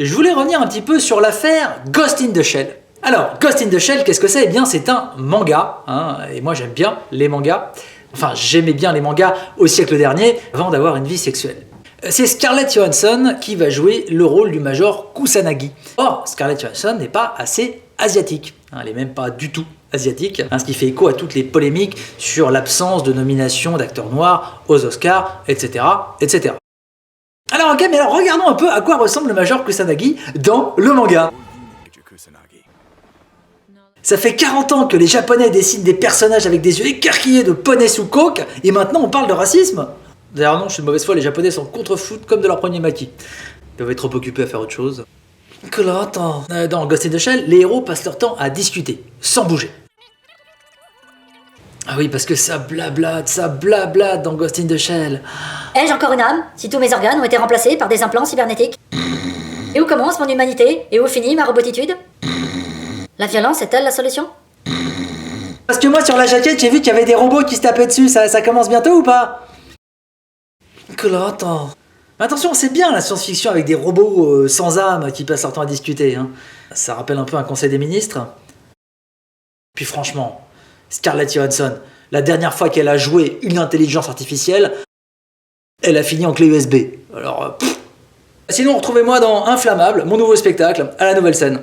je voulais revenir un petit peu sur l'affaire Ghost in the Shell. Alors, Ghost in the Shell, qu'est-ce que c'est? Eh bien, c'est un manga, hein, et moi j'aime bien les mangas. Enfin, j'aimais bien les mangas au siècle dernier, avant d'avoir une vie sexuelle. C'est Scarlett Johansson qui va jouer le rôle du Major Kusanagi. Or, Scarlett Johansson n'est pas assez asiatique, hein, elle n'est même pas du tout asiatique, hein, ce qui fait écho à toutes les polémiques sur l'absence de nomination d'acteurs noirs aux Oscars, etc., etc. Alors ok, mais alors regardons un peu à quoi ressemble le Major Kusanagi dans le manga. Ça fait 40 ans que les Japonais dessinent des personnages avec des yeux écarquillés de poney sous coke, et maintenant on parle de racisme. D'ailleurs non, je suis de mauvaise foi, les Japonais sont contre-foot comme de leur premier maquis. Ils doivent être trop occupés à faire autre chose. Que là, attends. Dans Ghost in the Shell, les héros passent leur temps à discuter, sans bouger. Ah oui, parce que ça blablate dans Ghost in the Shell. Ai-je encore une âme, si tous mes organes ont été remplacés par des implants cybernétiques? Et où commence mon humanité? Et où finit ma robotitude? La violence est-elle la solution? Parce que moi, sur la jaquette, j'ai vu qu'il y avait des robots qui se tapaient dessus. Ça commence bientôt ou pas? Que là, attends. Attention, c'est bien la science-fiction avec des robots sans âme qui passent leur temps à discuter. Hein. Ça rappelle un peu un conseil des ministres. Puis franchement, Scarlett Johansson, la dernière fois qu'elle a joué une intelligence artificielle, elle a fini en clé USB. Alors, Sinon, retrouvez-moi dans Inflammable, mon nouveau spectacle, à la Nouvelle Scène.